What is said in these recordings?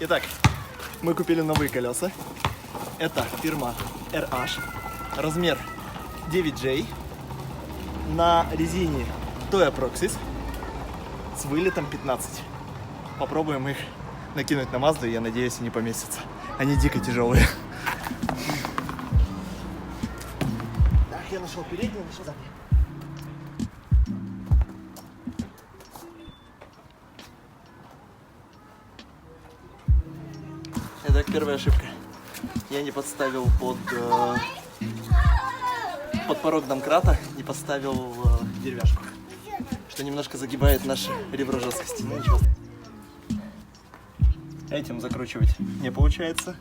Итак, мы купили новые колеса. Это фирма RH. Размер 9J. На резине Toyo Proxys с вылетом 15. Попробуем их накинуть на Мазду, и я надеюсь, они поместятся. Они дико тяжелые. Так, я нашел переднюю, нашел заднюю. Итак, первая ошибка. Я не подставил под порог домкрата, не поставил деревяшку, что немножко загибает наше ребро жесткости. Ну ничего. Этим закручивать не получается,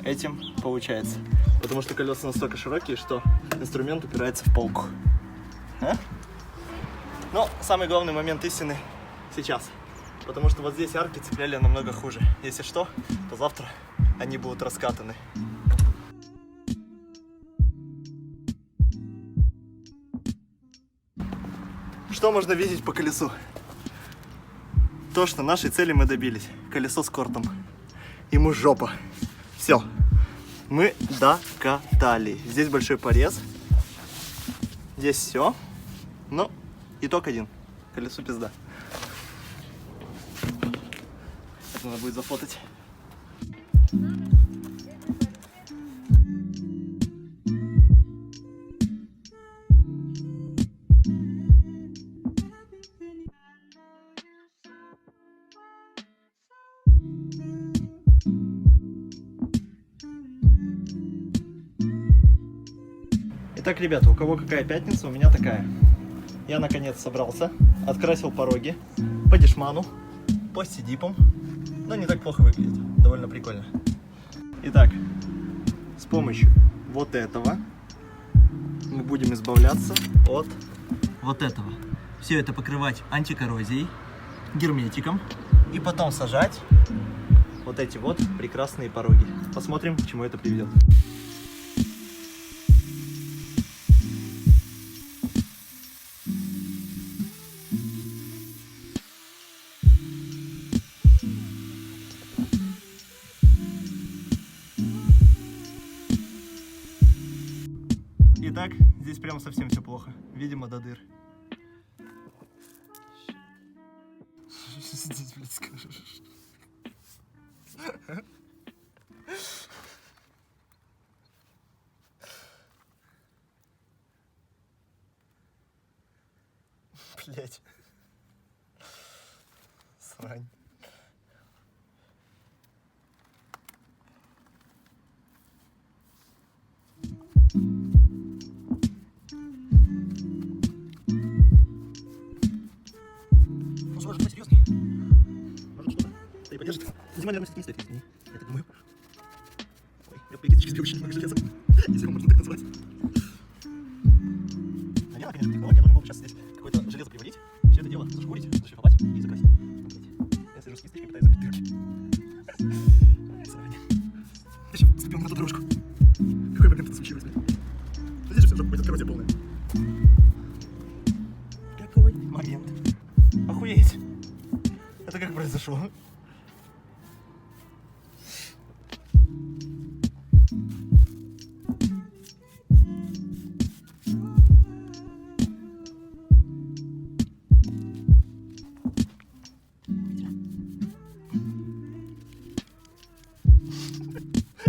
этим получается, потому что колеса настолько широкие, что инструмент упирается в полку. Но самый главный момент истины сейчас. Потому что вот здесь арки цепляли намного хуже. Если что, то завтра они будут раскатаны. Что можно видеть по колесу? То, что нашей цели мы добились. Колесо с кортом. Ему жопа. Все. Мы докатали. Здесь большой порез. Здесь все. Но итог один. Колесу пизда. Надо будет зафотать. Итак, ребята, у кого какая пятница, у меня такая. Я наконец собрался, открасил пороги по дешману, по стидипам. Но не так плохо выглядит, довольно прикольно. Итак, с помощью вот этого мы будем избавляться от вот этого. Все это покрывать антикоррозией, герметиком и потом сажать вот эти вот прекрасные пороги. Посмотрим, к чему это приведет. Итак, здесь прям совсем все плохо. Видимо, до дыр. Здесь, блядь, скажешь. Блядь. Срань. Может быть, серьезный? Может, что-то? Да и поддержит. Зима, наверное, все-таки не стоит. Я так думаю. Ой, я в прикидочке очень много железа. Если его можно так назвать. Наверное, конечно, технология. Я должен был сейчас здесь какое-то железо приварить, все это дело зашкурить, зашлифовать и закрасить. Я сижу с кисточкой, пытаюсь забить дырки. Срань. Я сейчас вступил на ту дорожку. Какой момент это случилось, блядь? Здесь же все, жопа будет коррозия полная. Какой момент? Охуеть! Это как произошло?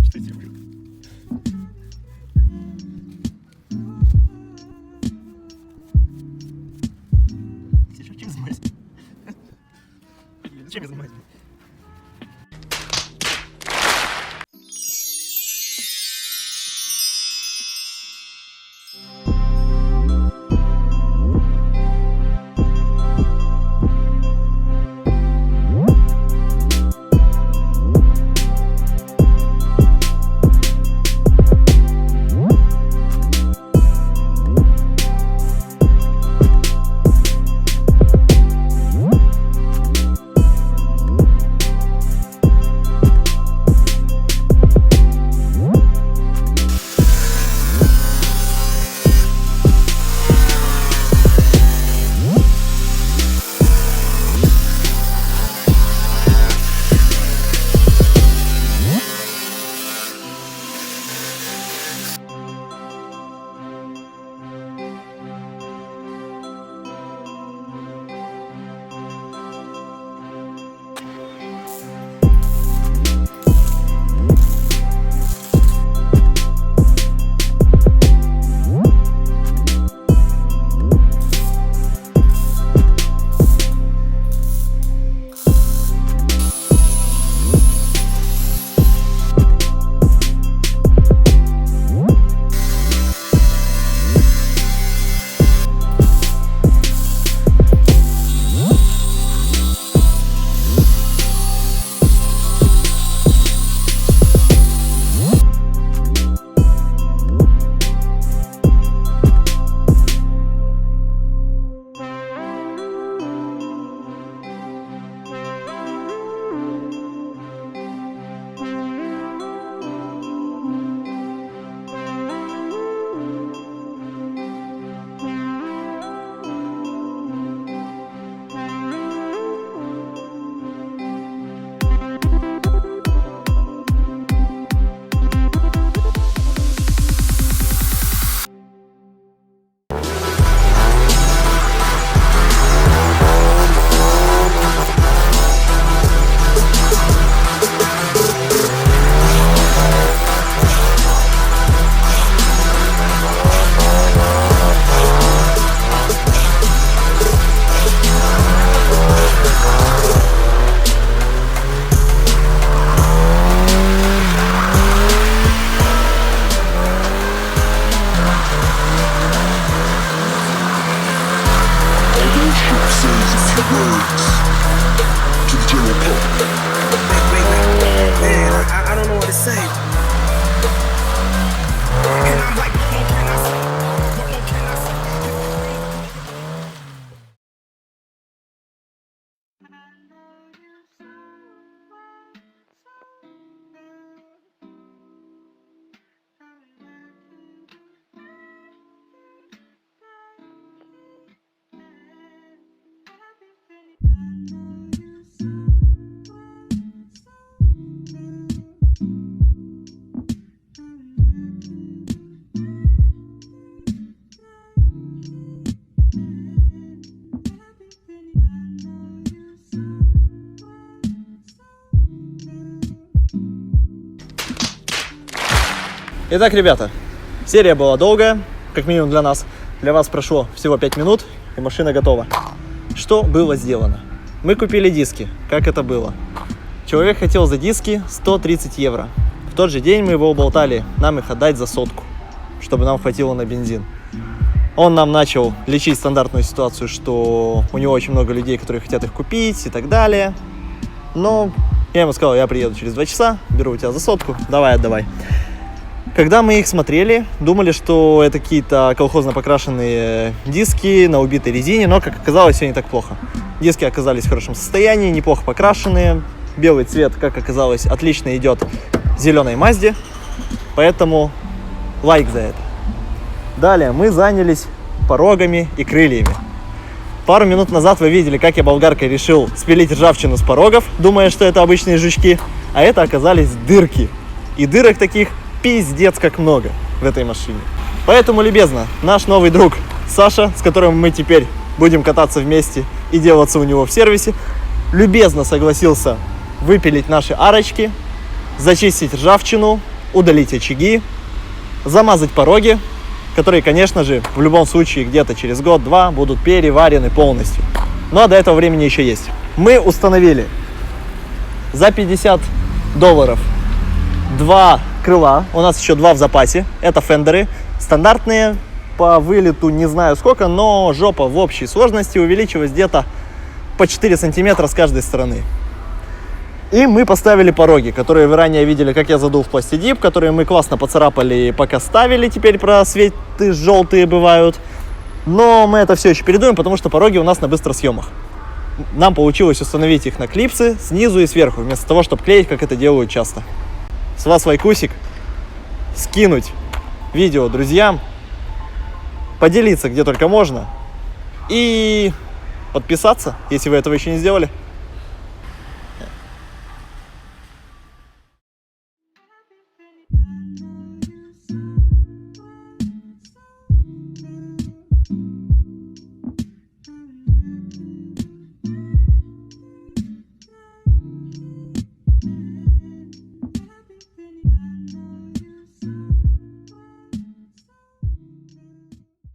Что я делаю? Чем занимаюсь? Чем я занимаюсь? Итак, ребята, серия была долгая, как минимум для нас. Для вас прошло всего 5 минут, и машина готова. Что было сделано? Мы купили диски. Как это было? Человек хотел за диски 130 евро. В тот же день мы его уболтали нам их отдать за 100, чтобы нам хватило на бензин. Он нам начал лечить стандартную ситуацию, что у него очень много людей, которые хотят их купить и так далее. Но я ему сказал, я приеду через 2 часа, беру у тебя за 100, давай, отдавай. Когда мы их смотрели, думали, что это какие-то колхозно покрашенные диски на убитой резине, но, как оказалось, все не так плохо. Диски оказались в хорошем состоянии, неплохо покрашенные. Белый цвет, как оказалось, отлично идет зеленой Мазде, поэтому лайк за это. Далее мы занялись порогами и крыльями. Пару минут назад вы видели, как я болгаркой решил спилить ржавчину с порогов, думая, что это обычные жучки, а это оказались дырки. И дырок таких пиздец как много в этой машине. Поэтому, любезно, наш новый друг Саша, с которым мы теперь будем кататься вместе и делаться у него в сервисе, любезно согласился выпилить наши арочки, зачистить ржавчину, удалить очаги, замазать пороги, которые, конечно же, в любом случае где-то через год-два будут переварены полностью. Но до этого времени еще есть. Мы установили за $50 2 крыла, у нас еще 2 в запасе, это фендеры, стандартные, по вылету не знаю сколько, но жопа в общей сложности увеличилась где-то по 4 сантиметра с каждой стороны. И мы поставили пороги, которые вы ранее видели, как я задул в пластидип, которые мы классно поцарапали, пока ставили, теперь просветы желтые бывают. Но мы это все еще передуем, потому что пороги у нас на быстросъемах. Нам получилось установить их на клипсы снизу и сверху, вместо того, чтобы клеить, как это делают часто. С вас лайкусик, скинуть видео друзьям, поделиться где только можно и подписаться, если вы этого еще не сделали.